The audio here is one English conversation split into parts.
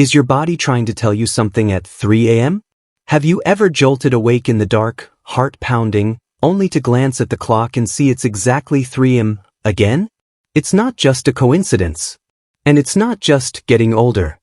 Is your body trying to tell you something at 3 a.m.? Have you ever jolted awake in the dark, heart pounding, only to glance at the clock and see it's exactly 3 a.m. again? It's not just a coincidence. And it's not just getting older.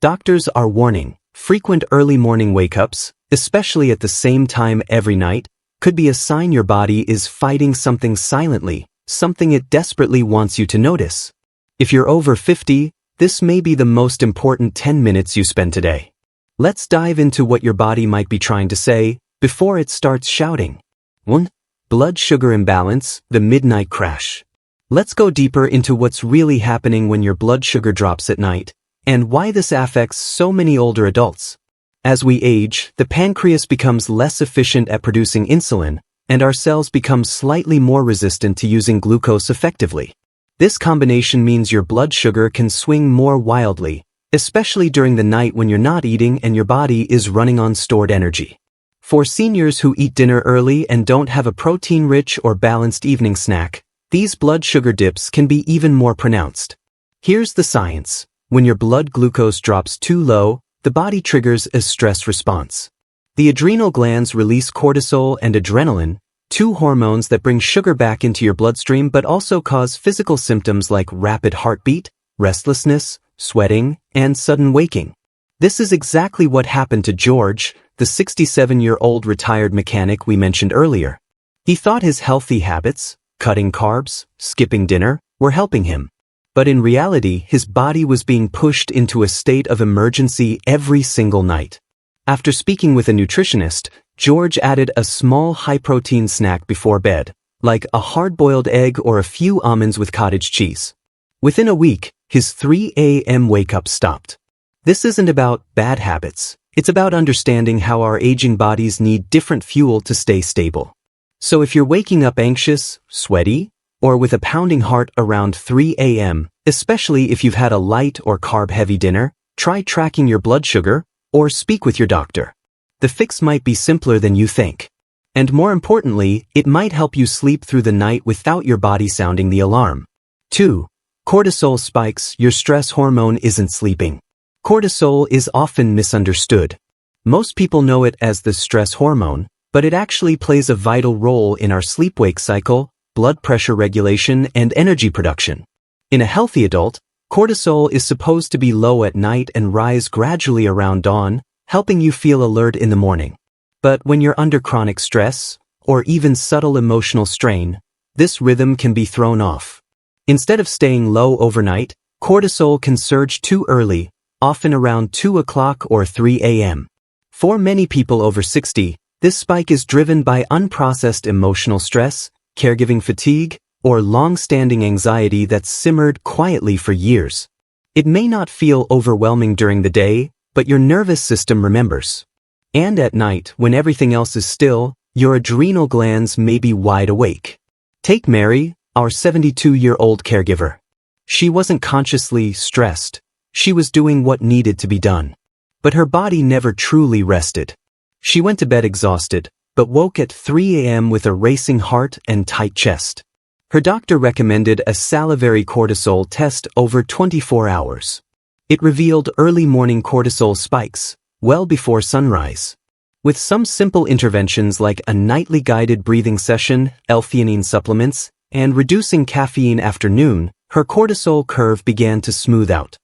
Doctors are warning, frequent early morning wake-ups, especially at the same time every night, could be a sign your body is fighting something silently, something it desperately wants you to notice. If you're over 50, this may be the most important 10 minutes you spend today. Let's dive into what your body might be trying to say before it starts shouting. 1. Blood sugar imbalance, the midnight crash. Let's go deeper into what's really happening when your blood sugar drops at night, and why this affects so many older adults. As we age, the pancreas becomes less efficient at producing insulin, and our cells become slightly more resistant to using glucose effectively. This combination means your blood sugar can swing more wildly, especially during the night when you're not eating and your body is running on stored energy. For seniors who eat dinner early and don't have a protein-rich or balanced evening snack, these blood sugar dips can be even more pronounced. Here's the science. When your blood glucose drops too low, the body triggers a stress response. The adrenal glands release cortisol and adrenaline, two hormones that bring sugar back into your bloodstream but also cause physical symptoms like rapid heartbeat, restlessness, sweating, and sudden waking. This is exactly what happened to George, the 67-year-old retired mechanic we mentioned earlier. He thought his healthy habits, cutting carbs, skipping dinner, were helping him. But in reality, his body was being pushed into a state of emergency every single night. After speaking with a nutritionist, George added a small high-protein snack before bed, like a hard-boiled egg or a few almonds with cottage cheese. Within a week, his 3 a.m. wake-up stopped. This isn't about bad habits. It's about understanding how our aging bodies need different fuel to stay stable. So if you're waking up anxious, sweaty, or with a pounding heart around 3 a.m., especially if you've had a light or carb-heavy dinner, try tracking your blood sugar or speak with your doctor. The fix might be simpler than you think. And more importantly, it might help you sleep through the night without your body sounding the alarm. 2. Cortisol spikes. Your stress hormone isn't sleeping. Cortisol is often misunderstood. Most people know it as the stress hormone, but it actually plays a vital role in our sleep-wake cycle, blood pressure regulation, and energy production. In a healthy adult, cortisol is supposed to be low at night and rise gradually around dawn, helping you feel alert in the morning. But when you're under chronic stress, or even subtle emotional strain, this rhythm can be thrown off. Instead of staying low overnight, cortisol can surge too early, often around 2 o'clock or 3 a.m. For many people over 60, this spike is driven by unprocessed emotional stress, caregiving fatigue, or long-standing anxiety that's simmered quietly for years. It may not feel overwhelming during the day, but your nervous system remembers. And at night, when everything else is still, your adrenal glands may be wide awake. Take Mary, our 72-year-old caregiver. She wasn't consciously stressed. She was doing what needed to be done. But her body never truly rested. She went to bed exhausted, but woke at 3 a.m. with a racing heart and tight chest. Her doctor recommended a salivary cortisol test over 24 hours. It revealed early morning cortisol spikes, well before sunrise. With some simple interventions like a nightly guided breathing session, L-theanine supplements, and reducing caffeine after noon, her cortisol curve began to smooth out.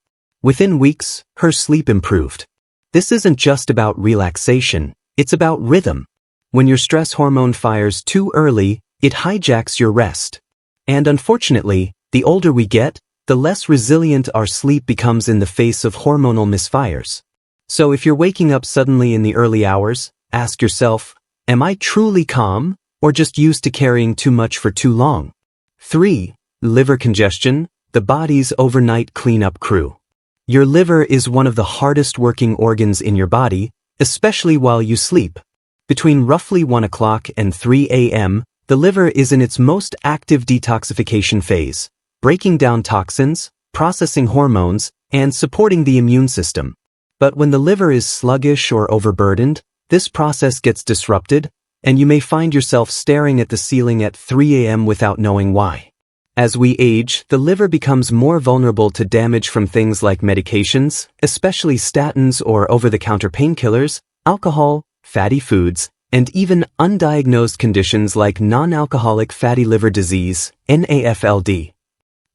Within weeks, her sleep improved. This isn't just about relaxation, it's about rhythm. When your stress hormone fires too early, it hijacks your rest. And unfortunately, the older we get, the less resilient our sleep becomes in the face of hormonal misfires. So if you're waking up suddenly in the early hours, ask yourself, am I truly calm, or just used to carrying too much for too long? 3. Liver congestion, the body's overnight cleanup crew. Your liver is one of the hardest working organs in your body, especially while you sleep. Between roughly 1 o'clock and 3 a.m., the liver is in its most active detoxification phase, breaking down toxins, processing hormones, and supporting the immune system. But when the liver is sluggish or overburdened, this process gets disrupted, and you may find yourself staring at the ceiling at 3 a.m. without knowing why. As we age, the liver becomes more vulnerable to damage from things like medications, especially statins or over-the-counter painkillers, alcohol, fatty foods, and even undiagnosed conditions like non-alcoholic fatty liver disease, NAFLD.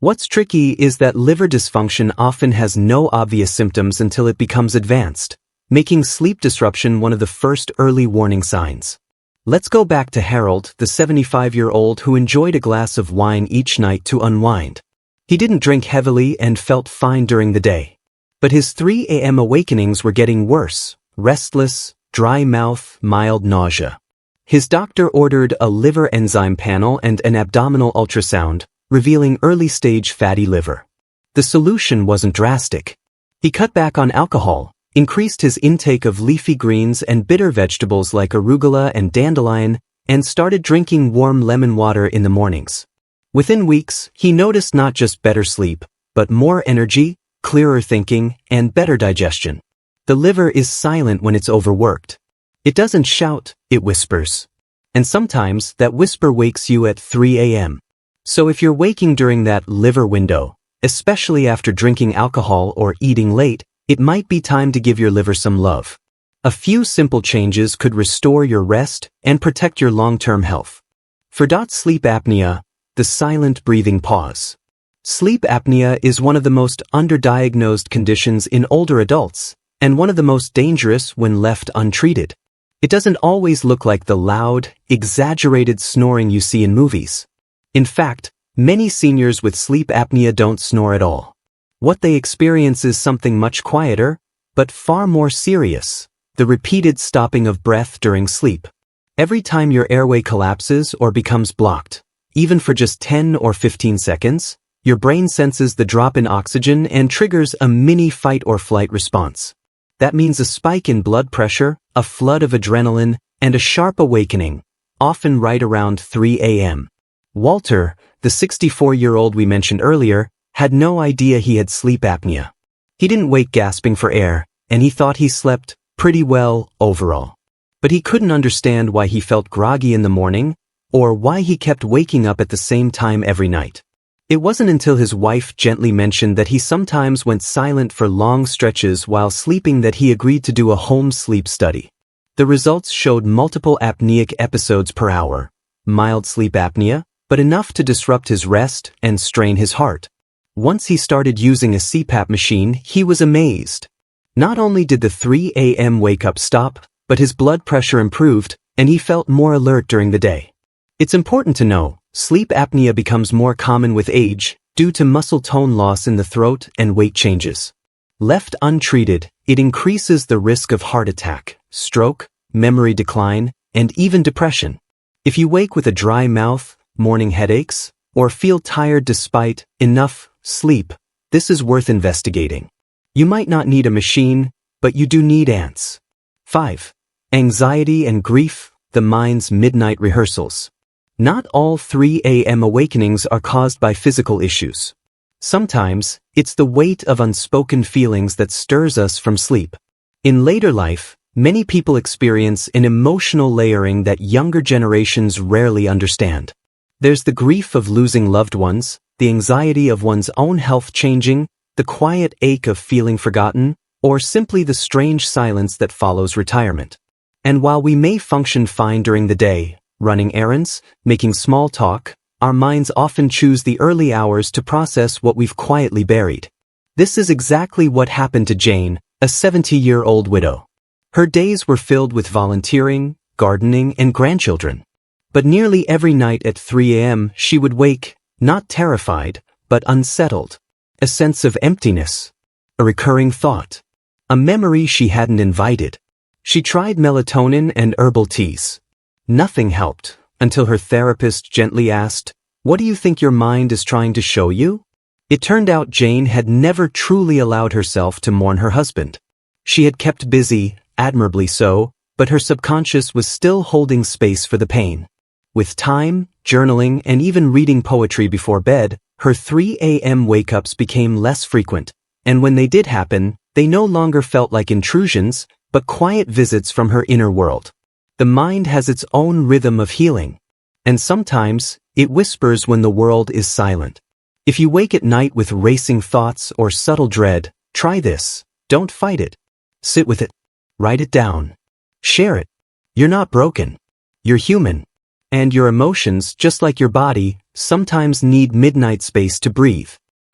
What's tricky is that liver dysfunction often has no obvious symptoms until it becomes advanced, making sleep disruption one of the first early warning signs. Let's go back to Harold, the 75-year-old who enjoyed a glass of wine each night to unwind. He didn't drink heavily and felt fine during the day. But his 3 a.m. awakenings were getting worse: restless, dry mouth, mild nausea. His doctor ordered a liver enzyme panel and an abdominal ultrasound, revealing early-stage fatty liver. The solution wasn't drastic. He cut back on alcohol, increased his intake of leafy greens and bitter vegetables like arugula and dandelion, and started drinking warm lemon water in the mornings. Within weeks, he noticed not just better sleep, but more energy, clearer thinking, and better digestion. The liver is silent when it's overworked. It doesn't shout, it whispers. And sometimes that whisper wakes you at 3 a.m. So if you're waking during that liver window, especially after drinking alcohol or eating late, it might be time to give your liver some love. A few simple changes could restore your rest and protect your long-term health. For sleep apnea, the silent breathing pause. Sleep apnea is one of the most underdiagnosed conditions in older adults, and one of the most dangerous when left untreated. It doesn't always look like the loud, exaggerated snoring you see in movies. In fact, many seniors with sleep apnea don't snore at all. What they experience is something much quieter, but far more serious: the repeated stopping of breath during sleep. Every time your airway collapses or becomes blocked, even for just 10 or 15 seconds, your brain senses the drop in oxygen and triggers a mini fight or flight response. That means a spike in blood pressure, a flood of adrenaline, and a sharp awakening, often right around 3 a.m. Walter, the 64-year-old we mentioned earlier, had no idea he had sleep apnea. He didn't wake gasping for air, and he thought he slept pretty well overall. But he couldn't understand why he felt groggy in the morning, or why he kept waking up at the same time every night. It wasn't until his wife gently mentioned that he sometimes went silent for long stretches while sleeping that he agreed to do a home sleep study. The results showed multiple apneic episodes per hour, mild sleep apnea, but enough to disrupt his rest and strain his heart. Once he started using a CPAP machine, he was amazed. Not only did the 3 a.m. wake-up stop, but his blood pressure improved, and he felt more alert during the day. It's important to know, sleep apnea becomes more common with age due to muscle tone loss in the throat and weight changes. Left untreated, it increases the risk of heart attack, stroke, memory decline, and even depression. If you wake with a dry mouth, morning headaches, or feel tired despite enough sleep, this is worth investigating. You might not need a machine, but you do need ants. 5. Anxiety and grief, the mind's midnight rehearsals. Not all 3 a.m. awakenings are caused by physical issues. Sometimes, it's the weight of unspoken feelings that stirs us from sleep. In later life, many people experience an emotional layering that younger generations rarely understand. There's the grief of losing loved ones, the anxiety of one's own health changing, the quiet ache of feeling forgotten, or simply the strange silence that follows retirement. And while we may function fine during the day, running errands, making small talk, our minds often choose the early hours to process what we've quietly buried. This is exactly what happened to Jane, a 70-year-old widow. Her days were filled with volunteering, gardening, and grandchildren. But nearly every night at 3 a.m. she would wake, not terrified, but unsettled. A sense of emptiness. A recurring thought. A memory she hadn't invited. She tried melatonin and herbal teas. Nothing helped, until her therapist gently asked, "What do you think your mind is trying to show you?" It turned out Jane had never truly allowed herself to mourn her husband. She had kept busy, admirably so, but her subconscious was still holding space for the pain. With time, journaling, and even reading poetry before bed, her 3 a.m. wake-ups became less frequent, and when they did happen, they no longer felt like intrusions, but quiet visits from her inner world. The mind has its own rhythm of healing. And sometimes, it whispers when the world is silent. If you wake at night with racing thoughts or subtle dread, try this. Don't fight it. Sit with it. Write it down. Share it. You're not broken. You're human. And your emotions, just like your body, sometimes need midnight space to breathe.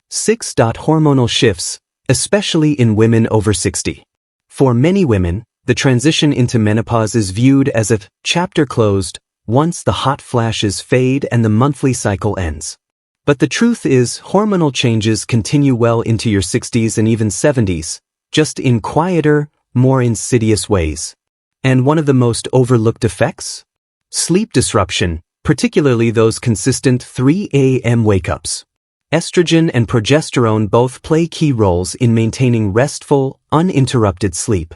6. Hormonal shifts, especially in women over 60. For many women, the transition into menopause is viewed as a chapter closed once the hot flashes fade and the monthly cycle ends. But the truth is, hormonal changes continue well into your 60s and even 70s, just in quieter, more insidious ways. And one of the most overlooked effects? Sleep disruption, particularly those consistent 3 a.m. wake-ups. Estrogen and progesterone both play key roles in maintaining restful, uninterrupted sleep.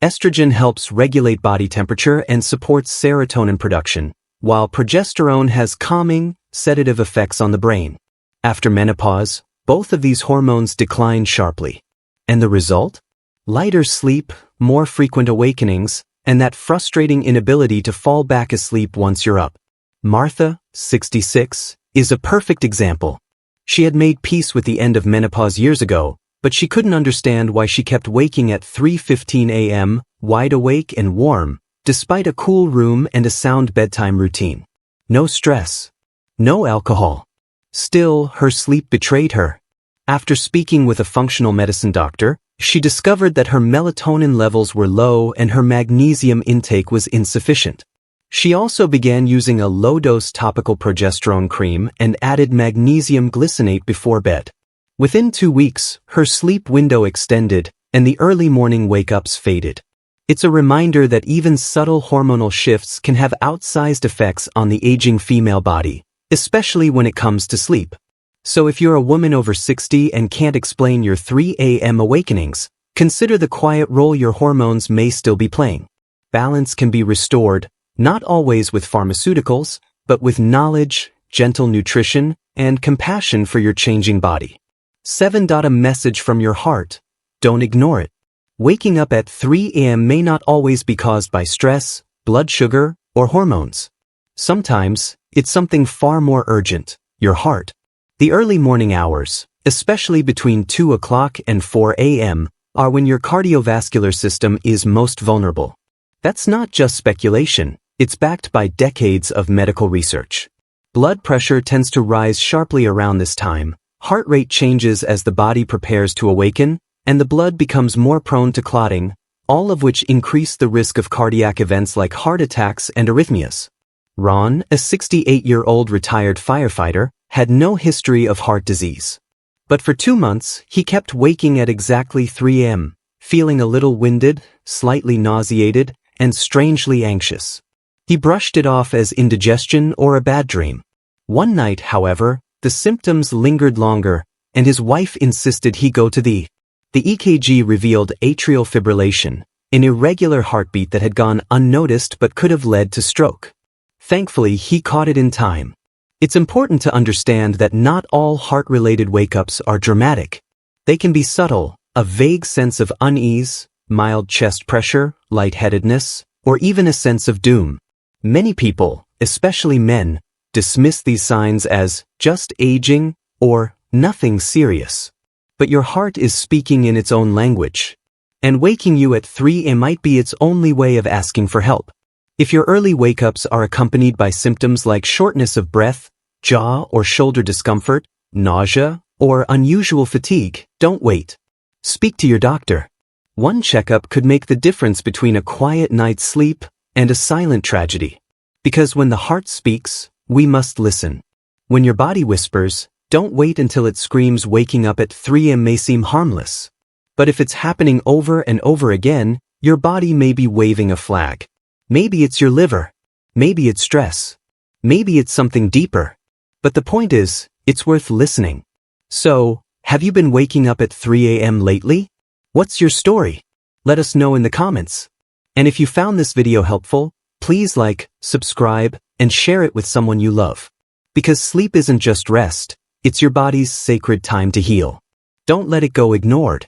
Estrogen helps regulate body temperature and supports serotonin production, while progesterone has calming, sedative effects on the brain. After menopause, both of these hormones decline sharply. And the result? Lighter sleep, more frequent awakenings, and that frustrating inability to fall back asleep once you're up. Martha, 66, is a perfect example. She had made peace with the end of menopause years ago, but she couldn't understand why she kept waking at 3:15 a.m., wide awake and warm, despite a cool room and a sound bedtime routine. No stress. No alcohol. Still, her sleep betrayed her. After speaking with a functional medicine doctor, she discovered that her melatonin levels were low and her magnesium intake was insufficient. She also began using a low-dose topical progesterone cream and added magnesium glycinate before bed. Within 2 weeks, her sleep window extended and the early morning wake-ups faded. It's a reminder that even subtle hormonal shifts can have outsized effects on the aging female body, especially when it comes to sleep. So if you're a woman over 60 and can't explain your 3 a.m. awakenings, consider the quiet role your hormones may still be playing. Balance can be restored, not always with pharmaceuticals, but with knowledge, gentle nutrition, and compassion for your changing body. 7. A message from your heart. Don't ignore it. Waking up at 3 a.m. may not always be caused by stress, blood sugar, or hormones. Sometimes, it's something far more urgent, your heart. The early morning hours, especially between 2 o'clock and 4 a.m., are when your cardiovascular system is most vulnerable. That's not just speculation, it's backed by decades of medical research. Blood pressure tends to rise sharply around this time, heart rate changes as the body prepares to awaken, and the blood becomes more prone to clotting, all of which increase the risk of cardiac events like heart attacks and arrhythmias. Ron, a 68-year-old retired firefighter, had no history of heart disease. But for 2 months, he kept waking at exactly 3 a.m., feeling a little winded, slightly nauseated, and strangely anxious. He brushed it off as indigestion or a bad dream. One night, however, the symptoms lingered longer, and his wife insisted he go to the EKG revealed atrial fibrillation, an irregular heartbeat that had gone unnoticed but could have led to stroke. Thankfully, he caught it in time. It's important to understand that not all heart-related wake-ups are dramatic. They can be subtle, a vague sense of unease, mild chest pressure, lightheadedness, or even a sense of doom. Many people, especially men, dismiss these signs as just aging or nothing serious. But your heart is speaking in its own language. And waking you at 3 a.m. might be its only way of asking for help. If your early wake-ups are accompanied by symptoms like shortness of breath, jaw or shoulder discomfort, nausea, or unusual fatigue, don't wait. Speak to your doctor. One checkup could make the difference between a quiet night's sleep and a silent tragedy. Because when the heart speaks, we must listen. When your body whispers, don't wait until it screams. Waking up at 3 a.m. may seem harmless. But if it's happening over and over again, your body may be waving a flag. Maybe it's your liver. Maybe it's stress. Maybe it's something deeper. But the point is, it's worth listening. So, have you been waking up at 3 a.m. lately? What's your story? Let us know in the comments. And if you found this video helpful, please like, subscribe, and share it with someone you love. Because sleep isn't just rest, it's your body's sacred time to heal. Don't let it go ignored.